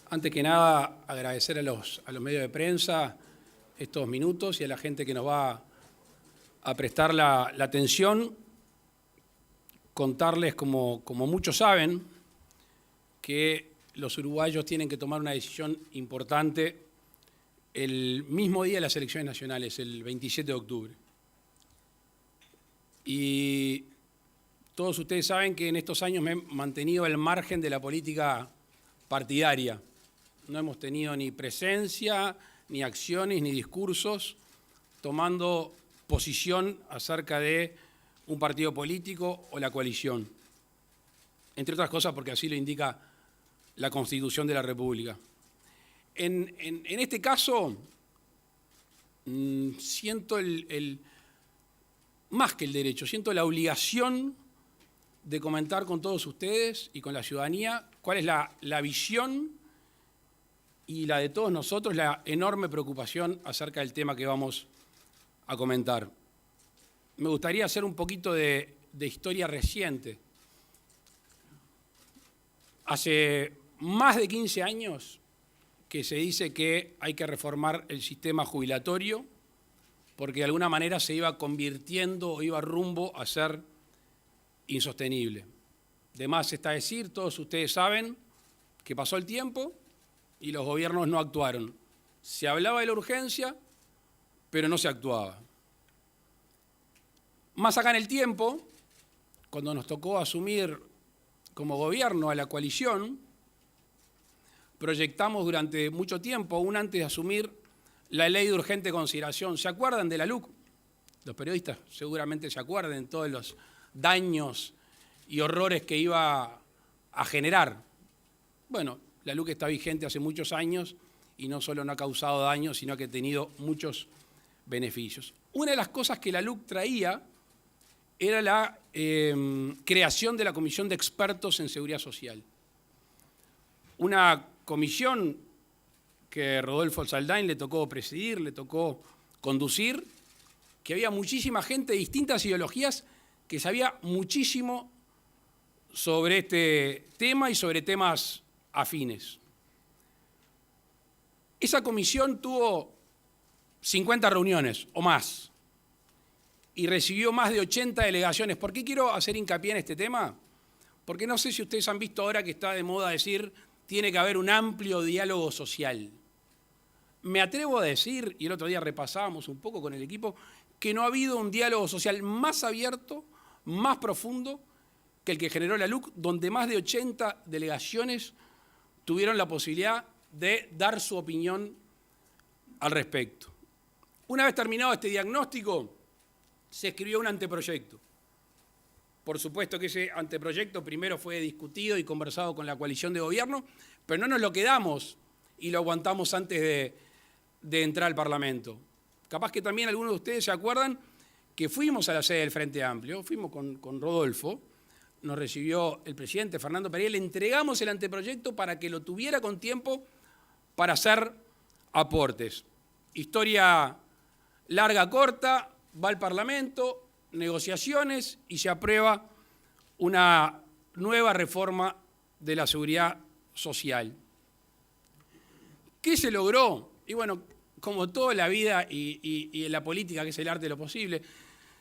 Antes que nada, agradecer a los medios de prensa estos minutos y a la gente que nos va a prestar la atención. Contarles, como muchos saben, que los uruguayos tienen que tomar una decisión importante el mismo día de las elecciones nacionales, el 27 de octubre. Y todos ustedes saben que en estos años me he mantenido al margen de la política partidaria. No hemos tenido ni presencia, ni acciones, ni discursos tomando posición acerca de un partido político o la coalición. Entre otras cosas porque así lo indica la Constitución de la República. En este caso, siento más que el derecho, siento la obligación de comentar con todos ustedes y con la ciudadanía cuál es la visión y la de todos nosotros, la enorme preocupación acerca del tema que vamos a comentar. Me gustaría hacer un poquito de historia reciente. Hace más de 15 años que se dice que hay que reformar el sistema jubilatorio porque de alguna manera se iba convirtiendo o iba rumbo a ser insostenible. De más está decir, todos ustedes saben que pasó el tiempo y los gobiernos no actuaron. Se hablaba de la urgencia, pero no se actuaba. Más acá en el tiempo, cuando nos tocó asumir como gobierno a la coalición, proyectamos durante mucho tiempo, aún antes de asumir, la ley de urgente consideración. ¿Se acuerdan de la LUC? Los periodistas seguramente se acuerdan de todos los daños y horrores que iba a generar. Bueno, la LUC está vigente hace muchos años y no solo no ha causado daños, sino que ha tenido muchos beneficios. Una de las cosas que la LUC traía era la creación de la Comisión de Expertos en Seguridad Social. Una comisión que Rodolfo Saldain le tocó presidir, le tocó conducir, que había muchísima gente de distintas ideologías que sabía muchísimo sobre este tema y sobre temas afines. Esa comisión tuvo 50 reuniones o más y recibió más de 80 delegaciones. ¿Por qué quiero hacer hincapié en este tema? Porque no sé si ustedes han visto ahora que está de moda decir tiene que haber un amplio diálogo social. Me atrevo a decir, y el otro día repasábamos un poco con el equipo, que no ha habido un diálogo social más abierto, más profundo que el que generó la LUC, donde más de 80 delegaciones tuvieron la posibilidad de dar su opinión al respecto. Una vez terminado este diagnóstico, se escribió un anteproyecto. Por supuesto que ese anteproyecto primero fue discutido y conversado con la coalición de gobierno, pero no nos lo quedamos y lo aguantamos antes de entrar al Parlamento. Capaz que también algunos de ustedes se acuerdan que fuimos a la sede del Frente Amplio, fuimos con Rodolfo, nos recibió el presidente Fernando Pereira, le entregamos el anteproyecto para que lo tuviera con tiempo para hacer aportes. Historia larga, corta, va al Parlamento, negociaciones y se aprueba una nueva reforma de la seguridad social. ¿Qué se logró? Y bueno, como toda la vida y en la política, que es el arte de lo posible,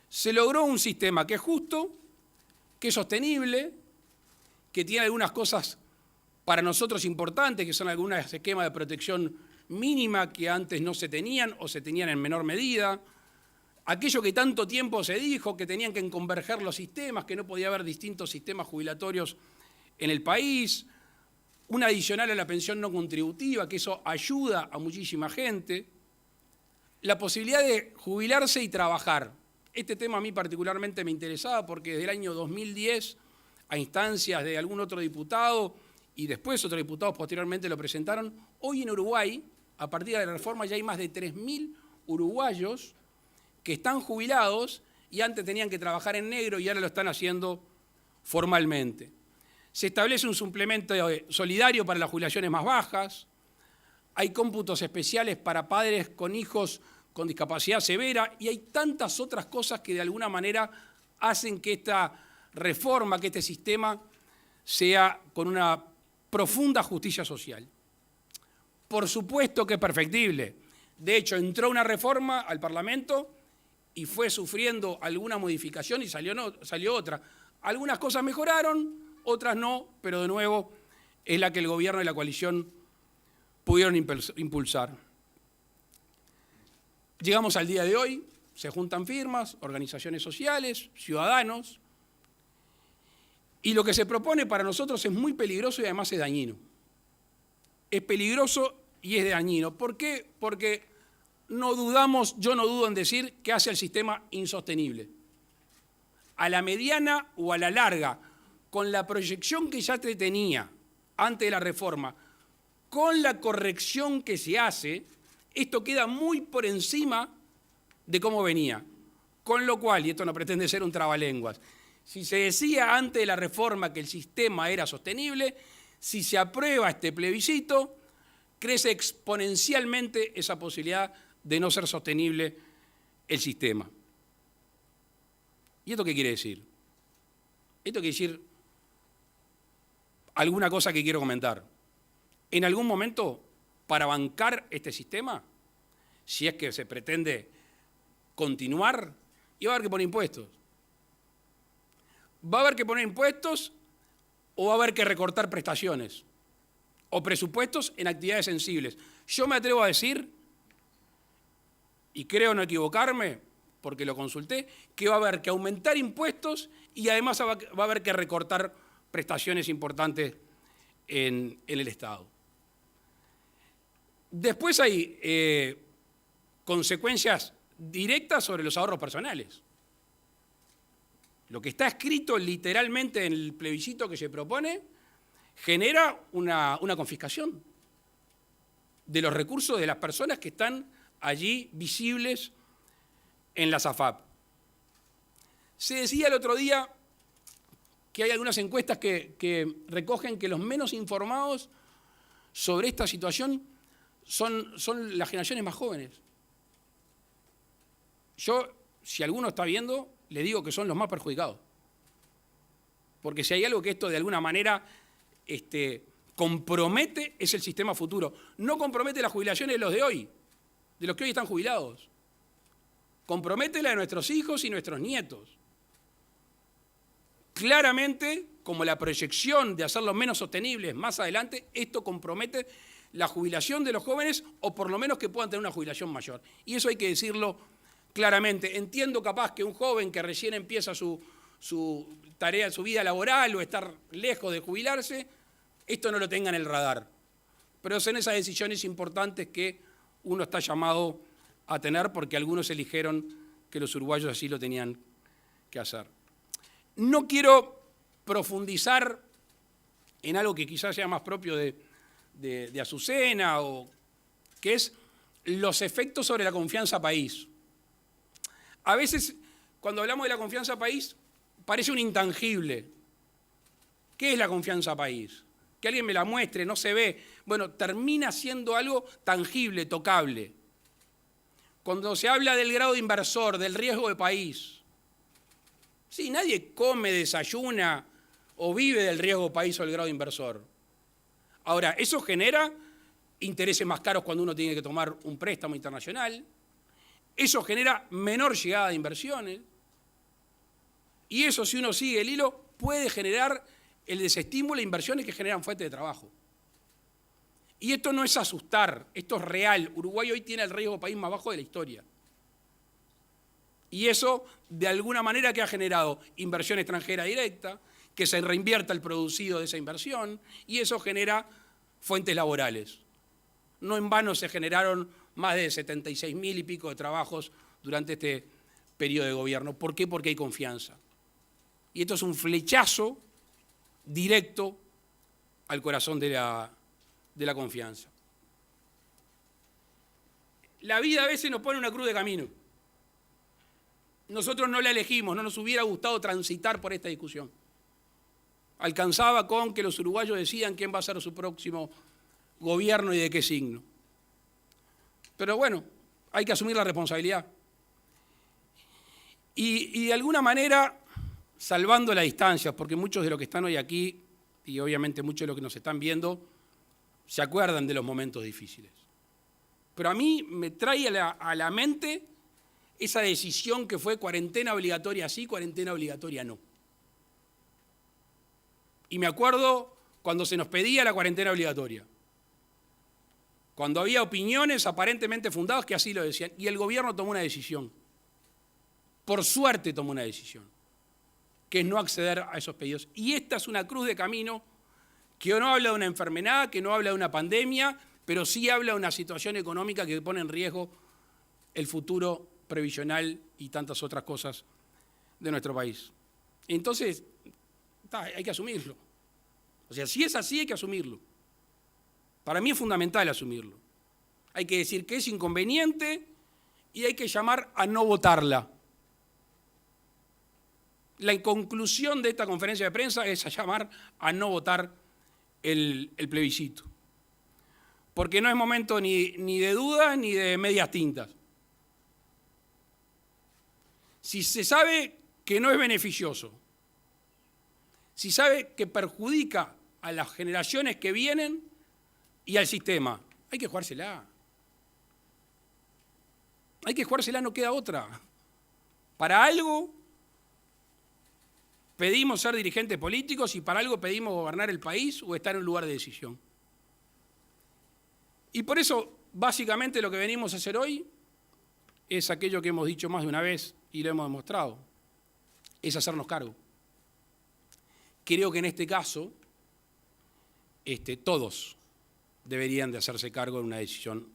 se logró un sistema que es justo, que es sostenible, que tiene algunas cosas para nosotros importantes, que son algunos esquemas de protección mínima que antes no se tenían o se tenían en menor medida, aquello que tanto tiempo se dijo, que tenían que converger los sistemas, que no podía haber distintos sistemas jubilatorios en el país, una adicional a la pensión no contributiva, que eso ayuda a muchísima gente, la posibilidad de jubilarse y trabajar. Este tema a mí particularmente me interesaba porque desde el año 2010, a instancias de algún otro diputado, y después otros diputados posteriormente lo presentaron, hoy en Uruguay, a partir de la reforma, ya hay más de 3.000 uruguayos que están jubilados y antes tenían que trabajar en negro y ahora lo están haciendo formalmente. Se establece un suplemento solidario para las jubilaciones más bajas, hay cómputos especiales para padres con hijos con discapacidad severa y hay tantas otras cosas que de alguna manera hacen que esta reforma, que este sistema sea con una profunda justicia social. Por supuesto que es perfectible. De hecho, entró una reforma al Parlamento y fue sufriendo alguna modificación y salió otra. Algunas cosas mejoraron, otras no, pero de nuevo es la que el gobierno y la coalición pudieron impulsar. Llegamos al día de hoy, se juntan firmas, organizaciones sociales, ciudadanos, y lo que se propone para nosotros es muy peligroso y además es dañino. Es peligroso y es dañino. ¿Por qué? Porque yo no dudo en decir que hace el sistema insostenible. A la mediana o a la larga, con la proyección que ya tenía antes de la reforma, con la corrección que se hace, esto queda muy por encima de cómo venía. Con lo cual, y esto no pretende ser un trabalenguas, si se decía antes de la reforma que el sistema era sostenible, si se aprueba este plebiscito, crece exponencialmente esa posibilidad de no ser sostenible el sistema. ¿Y esto qué quiere decir? Esto quiere decir alguna cosa que quiero comentar. En algún momento, para bancar este sistema, si es que se pretende continuar, va a haber que poner impuestos. Va a haber que poner impuestos o va a haber que recortar prestaciones o presupuestos en actividades sensibles. Yo me atrevo a decir, y creo no equivocarme, porque lo consulté, que va a haber que aumentar impuestos y además va a haber que recortar prestaciones importantes en el Estado. Después hay consecuencias directas sobre los ahorros personales. Lo que está escrito literalmente en el plebiscito que se propone genera una confiscación de los recursos de las personas que están allí visibles en la SAFAP. Se decía el otro día que hay algunas encuestas que recogen que los menos informados sobre esta situación son las generaciones más jóvenes. Yo, si alguno está viendo, le digo que son los más perjudicados. Porque si hay algo que esto de alguna manera compromete, es el sistema futuro. No compromete las jubilaciones de los de hoy, de los que hoy están jubilados. Compromete la de nuestros hijos y nuestros nietos. Claramente, como la proyección de hacerlos menos sostenibles más adelante, esto compromete la jubilación de los jóvenes o por lo menos que puedan tener una jubilación mayor. Y eso hay que decirlo claramente. Entiendo capaz que un joven que recién empieza su tarea, su vida laboral o estar lejos de jubilarse, esto no lo tenga en el radar. Pero son esas decisiones importantes que uno está llamado a tener porque algunos eligieron que los uruguayos así lo tenían que hacer. No quiero profundizar en algo que quizás sea más propio de Azucena, o que es los efectos sobre la confianza país. A veces, cuando hablamos de la confianza país, parece un intangible. ¿Qué es la confianza país? Que alguien me la muestre, no se ve. Bueno, termina siendo algo tangible, tocable. Cuando se habla del grado de inversor, del riesgo de país, sí, nadie come, desayuna o vive del riesgo país o del grado inversor. Ahora, eso genera intereses más caros cuando uno tiene que tomar un préstamo internacional, eso genera menor llegada de inversiones, y eso, si uno sigue el hilo, puede generar el desestímulo de inversiones que generan fuentes de trabajo. Y esto no es asustar, esto es real. Uruguay hoy tiene el riesgo país más bajo de la historia. Y eso, de alguna manera, que ha generado inversión extranjera directa, que se reinvierta el producido de esa inversión, y eso genera fuentes laborales. No en vano se generaron más de 76.000 y pico de trabajos durante este periodo de gobierno. ¿Por qué? Porque hay confianza. Y esto es un flechazo directo al corazón de la confianza. La vida a veces nos pone una cruz de camino. Nosotros no la elegimos, no nos hubiera gustado transitar por esta discusión. Alcanzaba con que los uruguayos decidan quién va a ser su próximo gobierno y de qué signo. Pero bueno, hay que asumir la responsabilidad. Y de alguna manera, salvando las distancias, porque muchos de los que están hoy aquí, y obviamente muchos de los que nos están viendo, se acuerdan de los momentos difíciles. Pero a mí me trae a la mente esa decisión que fue cuarentena obligatoria sí, cuarentena obligatoria no. Y me acuerdo cuando se nos pedía la cuarentena obligatoria, cuando había opiniones aparentemente fundadas que así lo decían, y el gobierno tomó una decisión. Por suerte tomó una decisión, que es no acceder a esos pedidos. Y esta es una cruz de camino que no habla de una enfermedad, que no habla de una pandemia, pero sí habla de una situación económica que pone en riesgo el futuro previsional y tantas otras cosas de nuestro país. Entonces, hay que asumirlo. O sea, si es así, hay que asumirlo. Para mí es fundamental asumirlo. Hay que decir que es inconveniente y hay que llamar a no votarla. La conclusión de esta conferencia de prensa es a llamar a no votar el plebiscito. Porque no es momento ni de dudas ni de medias tintas. Si se sabe que no es beneficioso, si sabe que perjudica a las generaciones que vienen y al sistema, hay que jugársela. Hay que jugársela, no queda otra. Para algo pedimos ser dirigentes políticos y para algo pedimos gobernar el país o estar en un lugar de decisión. Y por eso, básicamente, lo que venimos a hacer hoy es aquello que hemos dicho más de una vez y lo hemos demostrado, es hacernos cargo. Creo que en este caso, todos deberían de hacerse cargo de una decisión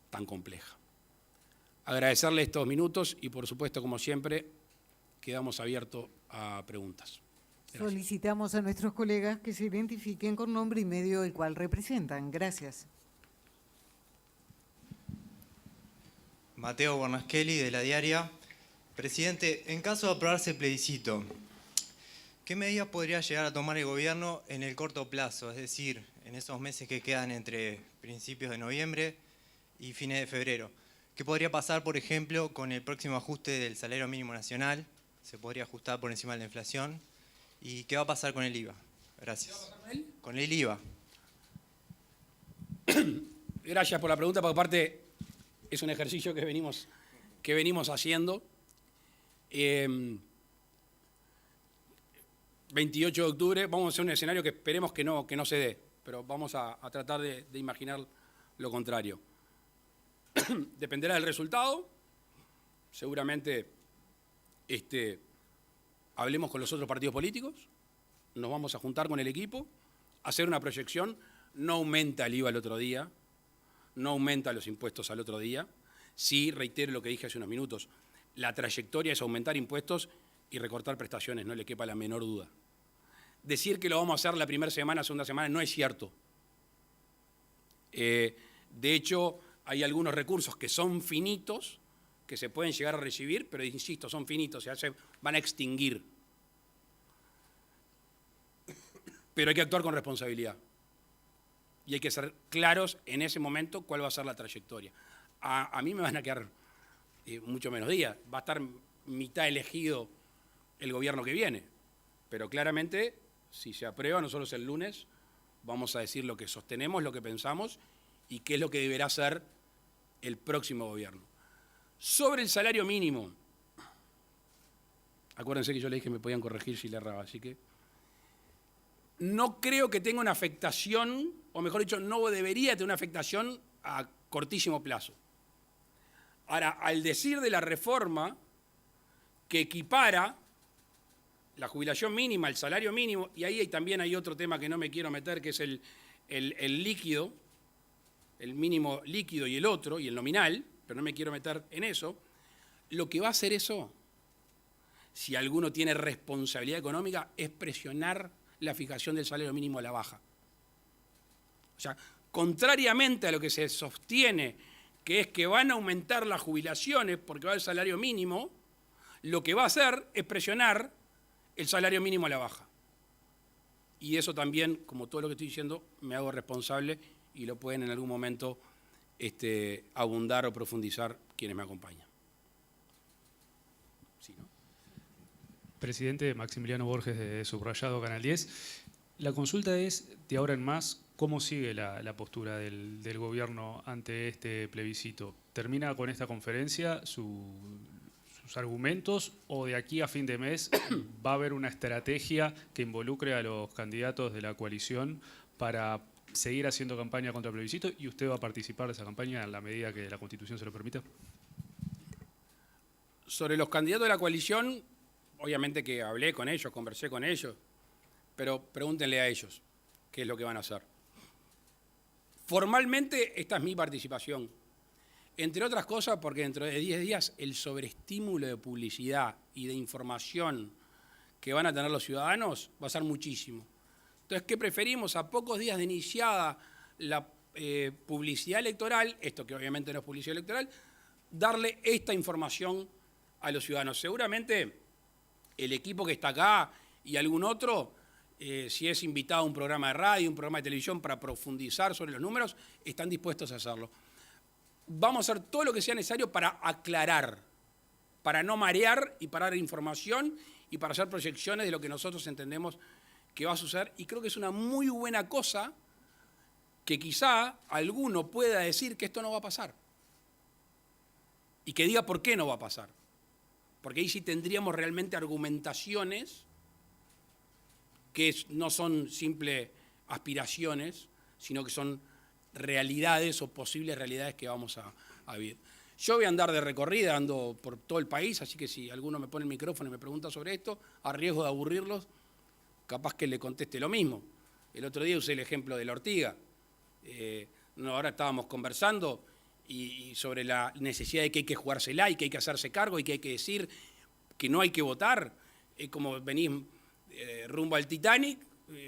tan compleja. Agradecerle estos minutos y, por supuesto, como siempre, quedamos abiertos a preguntas. Gracias. Solicitamos a nuestros colegas que se identifiquen con nombre y medio del cual representan. Gracias. Mateo Bornaschelli, de La Diaria. Presidente, en caso de aprobarse el plebiscito, ¿qué medidas podría llegar a tomar el gobierno en el corto plazo? Es decir, en esos meses que quedan entre principios de noviembre y fines de febrero. ¿Qué podría pasar, por ejemplo, con el próximo ajuste del salario mínimo nacional? ¿Se podría ajustar por encima de la inflación? ¿Y qué va a pasar con el IVA? Gracias. ¿Qué va a pasar con él? Con el IVA. Gracias por la pregunta, porque aparte es un ejercicio que venimos haciendo. 28 de octubre, vamos a hacer un escenario que esperemos que no se dé, pero vamos a tratar de imaginar lo contrario. Dependerá del resultado, seguramente hablemos con los otros partidos políticos, nos vamos a juntar con el equipo, hacer una proyección, no aumenta el IVA el otro día, no aumenta los impuestos al otro día, sí, reitero lo que dije hace unos minutos, la trayectoria es aumentar impuestos y recortar prestaciones, no le quepa la menor duda. Decir que lo vamos a hacer la primera semana, segunda semana, no es cierto. De hecho, hay algunos recursos que son finitos, que se pueden llegar a recibir, pero insisto, son finitos, se van a extinguir. Pero hay que actuar con responsabilidad. Y hay que ser claros en ese momento cuál va a ser la trayectoria. A mí me van a quedar mucho menos días. Va a estar mitad elegido el gobierno que viene. Pero claramente, si se aprueba, nosotros el lunes vamos a decir lo que sostenemos, lo que pensamos y qué es lo que deberá ser el próximo gobierno. Sobre el salario mínimo, acuérdense que yo le dije que me podían corregir si le erraba, así que no creo que tenga una afectación, o mejor dicho, no debería tener una afectación a cortísimo plazo. Ahora, al decir de la reforma que equipara la jubilación mínima, el salario mínimo, y ahí también hay otro tema que no me quiero meter, que es el líquido, el mínimo líquido y el otro, y el nominal, pero no me quiero meter en eso, lo que va a hacer eso, si alguno tiene responsabilidad económica, es presionar la fijación del salario mínimo a la baja. O sea, contrariamente a lo que se sostiene, que es que van a aumentar las jubilaciones porque va el salario mínimo, lo que va a hacer es presionar el salario mínimo a la baja. Y eso también, como todo lo que estoy diciendo, me hago responsable y lo pueden en algún momento abundar o profundizar quienes me acompañan. Sí, ¿no? Presidente, Maximiliano Borges de Subrayado, Canal 10. La consulta es, de ahora en más, ¿Cómo sigue la postura del gobierno ante este plebiscito? ¿Termina con esta conferencia sus argumentos o de aquí a fin de mes va a haber una estrategia que involucre a los candidatos de la coalición para seguir haciendo campaña contra el plebiscito y usted va a participar de esa campaña en la medida que la Constitución se lo permita? Sobre los candidatos de la coalición, obviamente que hablé con ellos, conversé con ellos, pero pregúntenle a ellos qué es lo que van a hacer. Formalmente, esta es mi participación. Entre otras cosas, porque dentro de 10 días el sobreestímulo de publicidad y de información que van a tener los ciudadanos va a ser muchísimo. Entonces, ¿qué preferimos? A pocos días de iniciada la publicidad electoral, esto que obviamente no es publicidad electoral, darle esta información a los ciudadanos. Seguramente el equipo que está acá y algún otro, si es invitado a un programa de radio, un programa de televisión para profundizar sobre los números, están dispuestos a hacerlo. Vamos a hacer todo lo que sea necesario para aclarar, para no marear y para dar información y para hacer proyecciones de lo que nosotros entendemos que va a suceder. Y creo que es una muy buena cosa que quizá alguno pueda decir que esto no va a pasar. Y que diga por qué no va a pasar. Porque ahí sí tendríamos realmente argumentaciones que no son simples aspiraciones, sino que son realidades o posibles realidades que vamos a vivir. Yo voy a andar de recorrida, ando por todo el país, así que si alguno me pone el micrófono y me pregunta sobre esto, a riesgo de aburrirlos, capaz que le conteste lo mismo. El otro día usé el ejemplo de la ortiga. Ahora estábamos conversando y sobre la necesidad de que hay que jugársela y que hay que hacerse cargo y que hay que decir que no hay que votar. Es como venís rumbo al Titanic,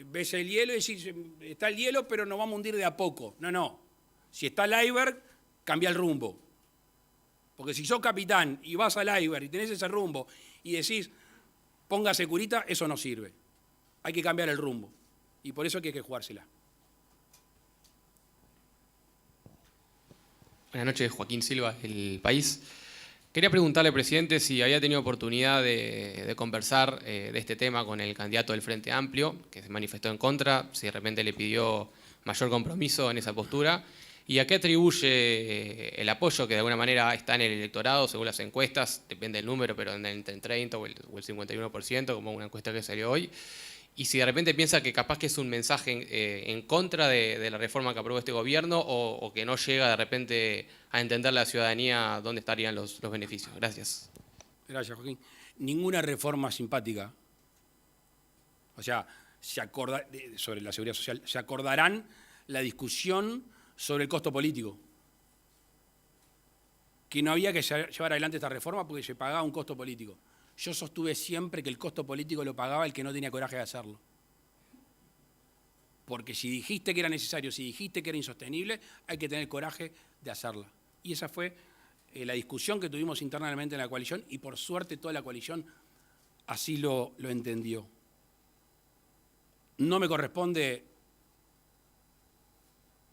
ves el hielo y decís, está el hielo, pero nos vamos a hundir de a poco. No. Si está el iceberg, cambia el rumbo. Porque si sos capitán y vas al iceberg y tenés ese rumbo y decís, póngase curita, eso no sirve. Hay que cambiar el rumbo. Y por eso hay que jugársela. Buenas noches, Joaquín Silva, El País. Quería preguntarle, presidente, si había tenido oportunidad de conversar de este tema con el candidato del Frente Amplio, que se manifestó en contra, si de repente le pidió mayor compromiso en esa postura, y a qué atribuye el apoyo que de alguna manera está en el electorado, según las encuestas, depende del número, pero entre el 30 o el 51%, como una encuesta que salió hoy, y si de repente piensa que capaz que es un mensaje en contra de la reforma que aprobó este gobierno o que no llega de repente a entender la ciudadanía dónde estarían los beneficios. Gracias. Gracias, Joaquín. Ninguna reforma simpática. O sea, sobre la seguridad social, se acordarán la discusión sobre el costo político. Que no había que llevar adelante esta reforma porque se pagaba un costo político. Yo sostuve siempre que el costo político lo pagaba el que no tenía coraje de hacerlo. Porque si dijiste que era necesario, si dijiste que era insostenible, hay que tener coraje de hacerla. Y esa fue la discusión que tuvimos internamente en la coalición y por suerte toda la coalición así lo entendió. No me corresponde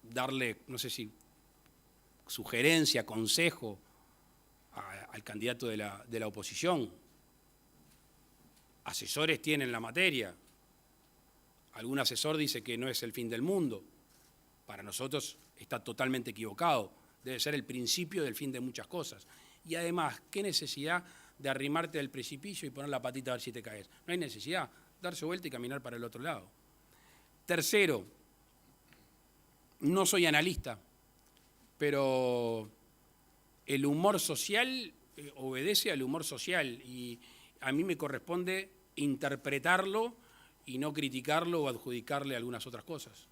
darle, no sé si, sugerencia, consejo al candidato de la oposición. Asesores tienen la materia. Algún asesor dice que no es el fin del mundo. Para nosotros está totalmente equivocado. Debe ser el principio del fin de muchas cosas. Y además, ¿qué necesidad de arrimarte al precipicio y poner la patita a ver si te caes? No hay necesidad. Darse vuelta y caminar para el otro lado. Tercero, no soy analista, pero el humor social obedece al humor social y a mí me corresponde interpretarlo y no criticarlo o adjudicarle algunas otras cosas.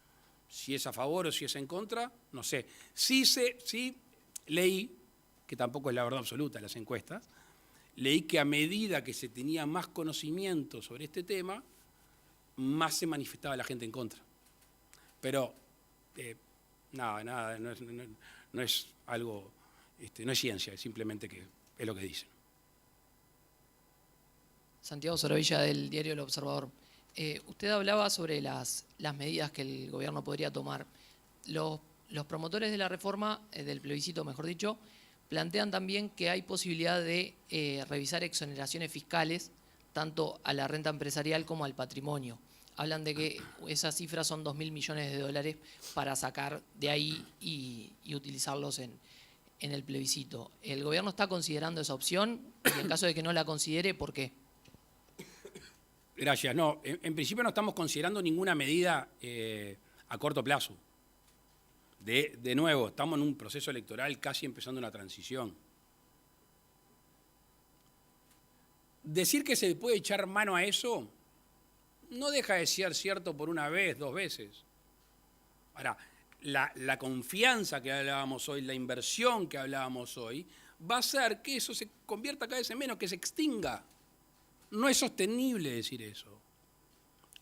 Si es a favor o si es en contra, no sé. Sí leí, que tampoco es la verdad absoluta las encuestas, leí que a medida que se tenía más conocimiento sobre este tema, más se manifestaba la gente en contra. Pero nada, no es algo, no es ciencia, es simplemente que es lo que dicen. Santiago Sorovilla, del diario El Observador. Usted hablaba sobre las medidas que el gobierno podría tomar. Los promotores de la reforma, del plebiscito mejor dicho, plantean también que hay posibilidad de revisar exoneraciones fiscales tanto a la renta empresarial como al patrimonio. hablan de que esas cifras son 2.000 millones de dólares para sacar de ahí y utilizarlos en el plebiscito. ¿El gobierno está considerando esa opción? Y en caso de que no la considere, ¿por qué? Gracias. No, en principio no estamos considerando ninguna medida a corto plazo. De nuevo, estamos en un proceso electoral casi empezando una transición. Decir que se puede echar mano a eso no deja de ser cierto por una vez, 2 veces. Ahora, la confianza que hablábamos hoy, la inversión que hablábamos hoy, va a hacer que eso se convierta cada vez en menos, que se extinga. No es sostenible decir eso.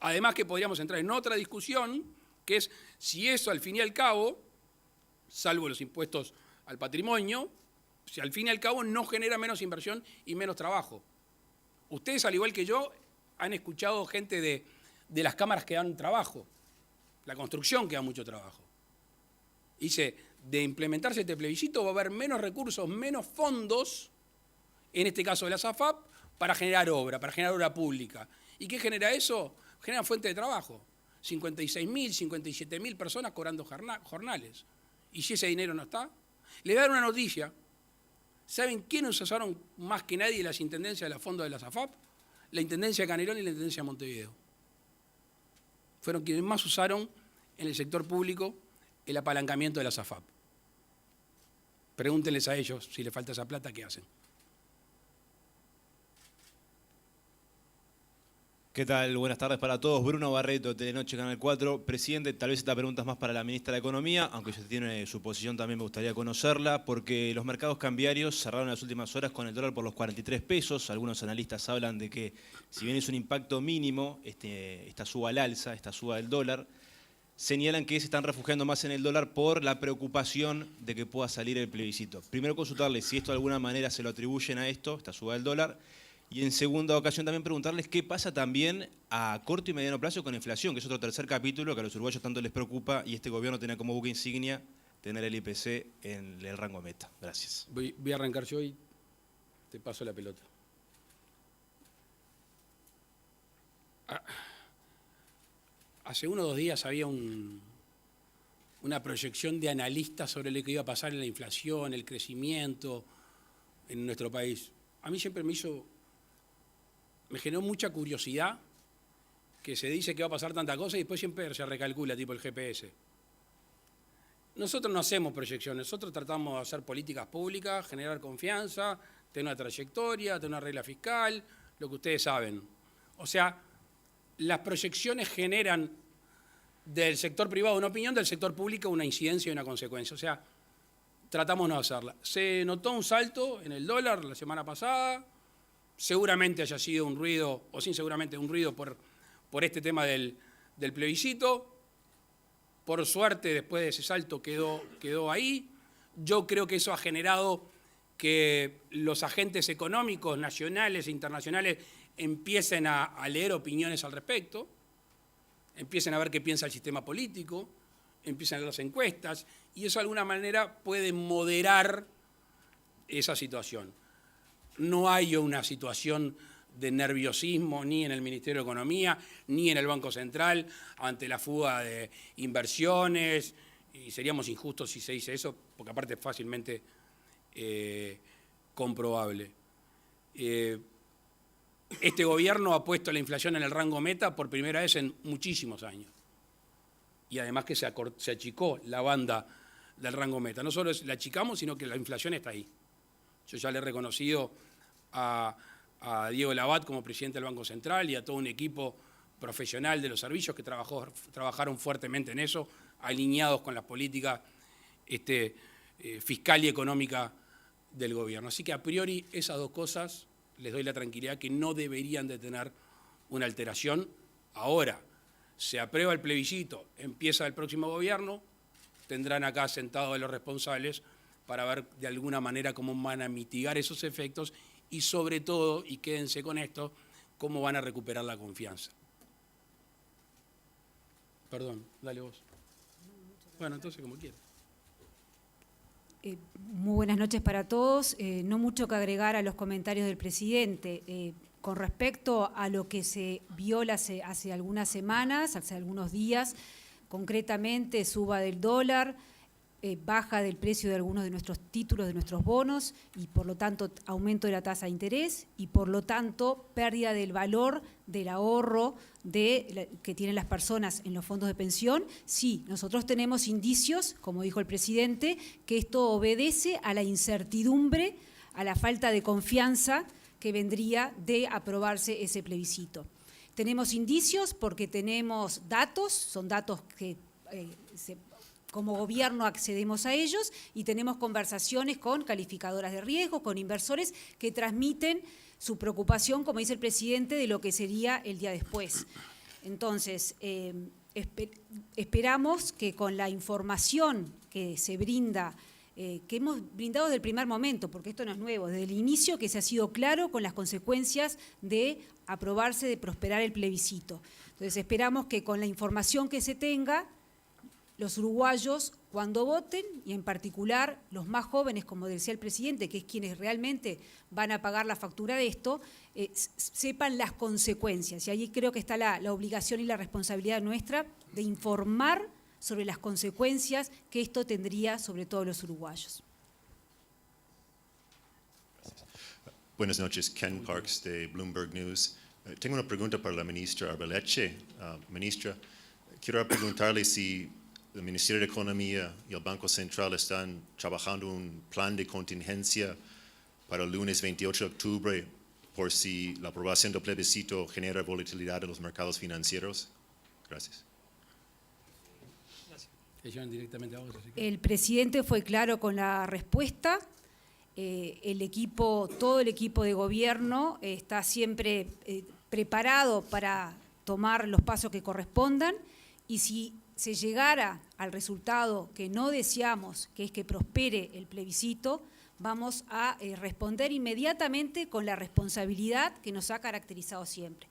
Además que podríamos entrar en otra discusión, que es si eso al fin y al cabo, salvo los impuestos al patrimonio, si al fin y al cabo no genera menos inversión y menos trabajo. Ustedes, al igual que yo, han escuchado gente de las cámaras que dan trabajo, la construcción que da mucho trabajo. Dice, de implementarse este plebiscito va a haber menos recursos, menos fondos, en este caso de la SAFAP, para generar obra pública. ¿Y qué genera eso? Genera fuente de trabajo. 56.000, 57.000 personas cobrando jornales. ¿Y si ese dinero no está? Le voy a dar una noticia. ¿Saben quiénes usaron más que nadie las intendencias de los fondos de la SAFAP? La Intendencia de Canelones y la Intendencia de Montevideo. Fueron quienes más usaron en el sector público el apalancamiento de la SAFAP. Pregúntenles a ellos si les falta esa plata, ¿qué hacen? ¿Qué tal? Buenas tardes para todos. Bruno Barreto, Telenoche, Canal 4. Presidente, tal vez esta pregunta es más para la ministra de Economía, aunque ya tiene su posición, también me gustaría conocerla, porque los mercados cambiarios cerraron en las últimas horas con el dólar por los 43 pesos. Algunos analistas hablan de que, si bien es un impacto mínimo, esta suba al alza, esta suba del dólar, señalan que se están refugiando más en el dólar por la preocupación de que pueda salir el plebiscito. Primero consultarles si esto de alguna manera se lo atribuyen a esto, esta suba del dólar, y en segunda ocasión también preguntarles qué pasa también a corto y mediano plazo con la inflación, que es otro tercer capítulo que a los uruguayos tanto les preocupa y este gobierno tiene como buque insignia tener el IPC en el rango meta. Gracias. Voy a arrancar yo y te paso la pelota. Hace 1 o 2 días había una proyección de analistas sobre lo que iba a pasar en la inflación, el crecimiento en nuestro país. A mí siempre me generó mucha curiosidad que se dice que va a pasar tanta cosa y después siempre se recalcula, tipo el GPS. Nosotros no hacemos proyecciones, nosotros tratamos de hacer políticas públicas, generar confianza, tener una trayectoria, tener una regla fiscal, lo que ustedes saben. O sea, las proyecciones generan del sector privado una opinión, del sector público una incidencia y una consecuencia. O sea, tratamos de no hacerla. Se notó un salto en el dólar la semana pasada, seguramente haya sido un ruido, o sin seguramente un ruido por este tema del plebiscito. Por suerte, después de ese salto quedó ahí. Yo creo que eso ha generado que los agentes económicos nacionales e internacionales empiecen a leer opiniones al respecto, empiecen a ver qué piensa el sistema político, empiezan a leer las encuestas, y eso de alguna manera puede moderar esa situación. No hay una situación de nerviosismo ni en el Ministerio de Economía, ni en el Banco Central, ante la fuga de inversiones, y seríamos injustos si se dice eso, porque aparte es fácilmente comprobable. Este gobierno ha puesto la inflación en el rango meta por primera vez en muchísimos años. Y además que se achicó la banda del rango meta. No solo la achicamos, sino que la inflación está ahí. Yo ya le he reconocido a Diego Labat como presidente del Banco Central y a todo un equipo profesional de los servicios que trabajaron fuertemente en eso, alineados con las políticas fiscal y económica del gobierno. Así que a priori esas dos cosas les doy la tranquilidad que no deberían de tener una alteración. Ahora, se aprueba el plebiscito, empieza el próximo gobierno, tendrán acá sentados a los responsables para ver de alguna manera cómo van a mitigar esos efectos y sobre todo, y quédense con esto, cómo van a recuperar la confianza. Perdón, dale vos. Bueno, entonces como quieras. Muy buenas noches para todos. No mucho que agregar a los comentarios del presidente. Con respecto a lo que se vio hace algunas semanas, hace algunos días, concretamente suba del dólar, baja del precio de algunos de nuestros títulos, de nuestros bonos, y por lo tanto aumento de la tasa de interés y por lo tanto pérdida del valor del ahorro que tienen las personas en los fondos de pensión. Sí, nosotros tenemos indicios, como dijo el presidente, que esto obedece a la incertidumbre, a la falta de confianza que vendría de aprobarse ese plebiscito. Tenemos indicios porque tenemos datos, son datos que como gobierno accedemos a ellos, y tenemos conversaciones con calificadoras de riesgo, con inversores que transmiten su preocupación, como dice el presidente, de lo que sería el día después. Entonces, esperamos que con la información que se brinda, que hemos brindado desde el primer momento, porque esto no es nuevo, desde el inicio, que se ha sido claro con las consecuencias de aprobarse, de prosperar el plebiscito. Entonces esperamos que con la información que se tenga, los uruguayos, cuando voten, y en particular los más jóvenes, como decía el presidente, que es quienes realmente van a pagar la factura de esto, sepan las consecuencias. Y ahí creo que está la obligación y la responsabilidad nuestra de informar sobre las consecuencias que esto tendría sobre todos los uruguayos. Buenas noches, Ken Parks de Bloomberg News. Tengo una pregunta para la ministra Arbeleche. Ministra, quiero preguntarle si el Ministerio de Economía y el Banco Central están trabajando un plan de contingencia para el lunes 28 de octubre por si la aprobación del plebiscito genera volatilidad en los mercados financieros. Gracias. El presidente fue claro con la respuesta. Todo el equipo de gobierno está siempre preparado para tomar los pasos que correspondan, y si se llegara al resultado que no deseamos, que es que prospere el plebiscito, vamos a responder inmediatamente con la responsabilidad que nos ha caracterizado siempre.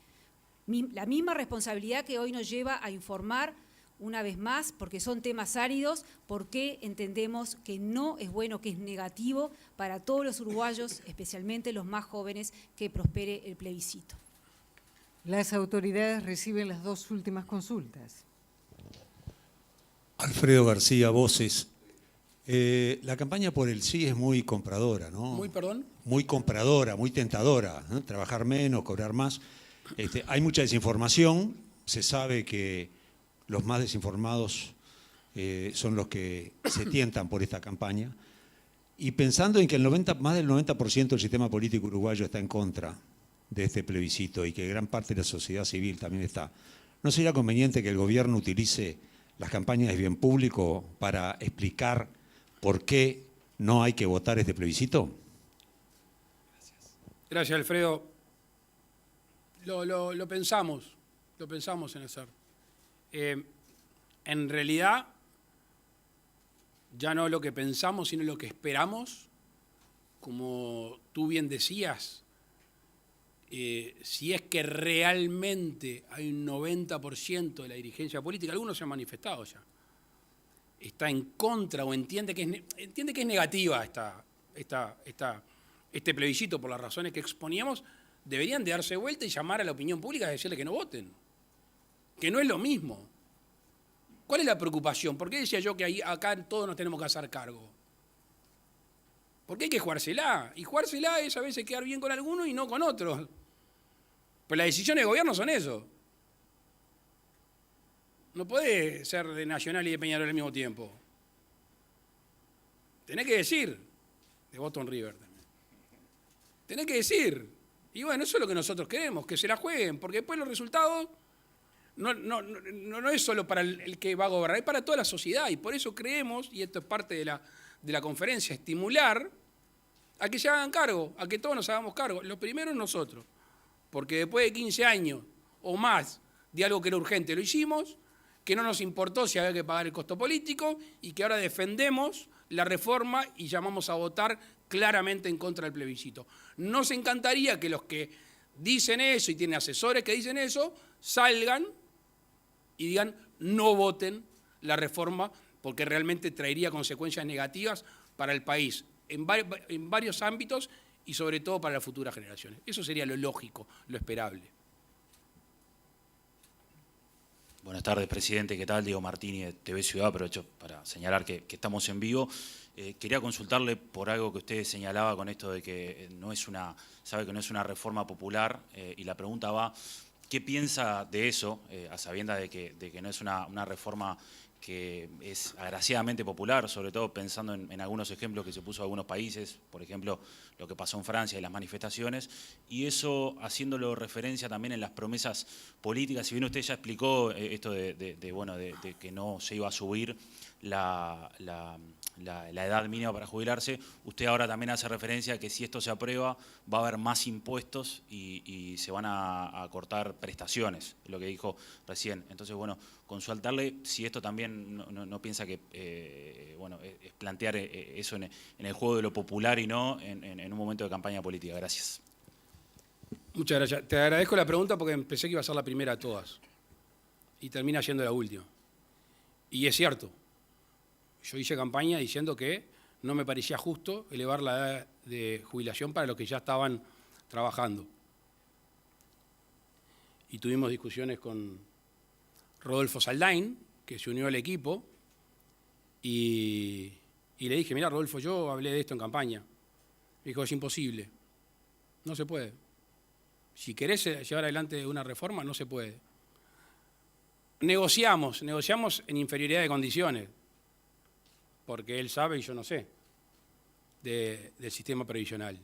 La misma responsabilidad que hoy nos lleva a informar una vez más, porque son temas áridos, porque entendemos que no es bueno, que es negativo para todos los uruguayos, especialmente los más jóvenes, que prospere el plebiscito. Las autoridades reciben las dos últimas consultas. Alfredo García, Voces. La campaña por el sí es muy compradora, ¿no? ¿Muy, perdón? Muy compradora, muy tentadora, ¿no? Trabajar menos, cobrar más. Hay mucha desinformación, se sabe que los más desinformados son los que se tientan por esta campaña. Y pensando en que más del 90% del sistema político uruguayo está en contra de este plebiscito y que gran parte de la sociedad civil también está, ¿no sería conveniente que el gobierno utilice las campañas de bien público para explicar por qué no hay que votar este plebiscito? Gracias, Alfredo. Lo pensamos en hacer. En realidad, ya no lo que pensamos, sino lo que esperamos, como tú bien decías, si es que realmente hay un 90% de la dirigencia política, algunos se han manifestado ya, está en contra o entiende que es negativa este plebiscito por las razones que exponíamos, deberían de darse vuelta y llamar a la opinión pública y decirle que no voten, que no es lo mismo. ¿Cuál es la preocupación? ¿Por qué decía yo que acá todos nos tenemos que hacer cargo? Porque hay que jugársela, y jugársela es a veces quedar bien con algunos y no con otros. Pero las decisiones de gobierno son eso. No podés ser de Nacional y de Peñarol al mismo tiempo. Tenés que decir, de Boston River también. Tenés que decir. Y bueno, eso es lo que nosotros queremos, que se la jueguen, porque después los resultados no es solo para el que va a gobernar, es para toda la sociedad. Y por eso creemos, y esto es parte de la conferencia, estimular a que se hagan cargo, a que todos nos hagamos cargo. Lo primero es nosotros, porque después de 15 años o más de algo que era urgente lo hicimos, que no nos importó si había que pagar el costo político y que ahora defendemos la reforma y llamamos a votar claramente en contra del plebiscito. Nos encantaría que los que dicen eso y tienen asesores que dicen eso, salgan y digan no voten la reforma porque realmente traería consecuencias negativas para el país en varios ámbitos y sobre todo para las futuras generaciones. Eso sería lo lógico, lo esperable. Buenas tardes, presidente. ¿Qué tal? Diego Martini de TV Ciudad. Aprovecho para señalar que estamos en vivo. Quería consultarle por algo que usted señalaba con esto de que sabe que no es una reforma popular, y la pregunta va, ¿qué piensa de eso, a sabiendas de que no es una reforma que es agraciadamente popular, sobre todo pensando en algunos ejemplos que se puso en algunos países, por ejemplo, lo que pasó en Francia y las manifestaciones, y eso haciéndolo referencia también en las promesas políticas? Si bien usted ya explicó esto de que no se iba a subir la edad mínima para jubilarse, usted ahora también hace referencia a que si esto se aprueba va a haber más impuestos y se van a cortar prestaciones, es lo que dijo recién. Entonces, bueno, consultarle si esto también no piensa que es plantear eso en el juego de lo popular y no en un momento de campaña política. Gracias. Muchas gracias. Te agradezco la pregunta porque pensé que iba a ser la primera de todas y termina siendo la última. Y es cierto, yo hice campaña diciendo que no me parecía justo elevar la edad de jubilación para los que ya estaban trabajando. Y tuvimos discusiones con Rodolfo Saldain, que se unió al equipo, y le dije, mira, Rodolfo, yo hablé de esto en campaña. Me dijo, es imposible, no se puede. Si querés llevar adelante una reforma, no se puede. Negociamos en inferioridad de condiciones, porque él sabe y yo no sé, del sistema previsional.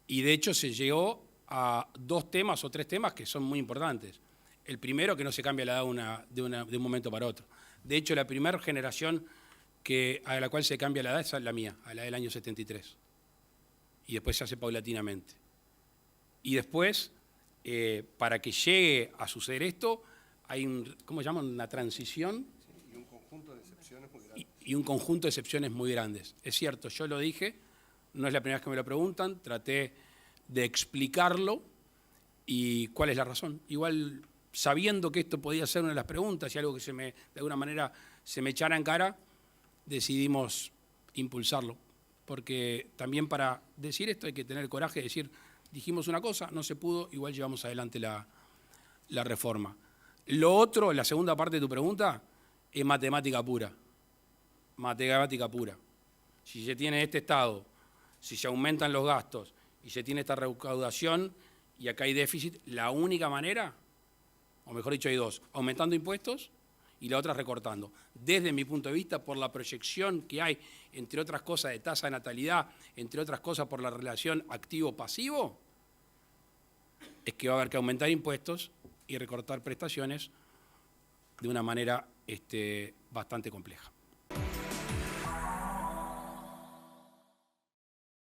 Y de hecho se llegó a 2 temas o 3 temas que son muy importantes. El primero, que no se cambia la edad de un momento para otro. De hecho, la primera generación a la cual se cambia la edad es la mía, a la del año 73. Y después se hace paulatinamente. Y después, para que llegue a suceder esto, hay ¿cómo se llama? Una transición. Y un conjunto de excepciones muy grandes. Y un conjunto de excepciones muy grandes. Es cierto, yo lo dije, no es la primera vez que me lo preguntan, traté de explicarlo y cuál es la razón. Igual, sabiendo que esto podía ser una de las preguntas y algo que de alguna manera se me echara en cara, decidimos impulsarlo. Porque también para decir esto hay que tener el coraje de decir, dijimos una cosa, no se pudo, igual llevamos adelante la reforma. Lo otro, la segunda parte de tu pregunta, es matemática pura. Matemática pura. Si se tiene este estado, si se aumentan los gastos y se tiene esta recaudación y acá hay déficit, la única manera, o mejor dicho hay 2, aumentando impuestos y la otra recortando. Desde mi punto de vista, por la proyección que hay, entre otras cosas, de tasa de natalidad, entre otras cosas por la relación activo-pasivo, es que va a haber que aumentar impuestos y recortar prestaciones de una manera bastante compleja.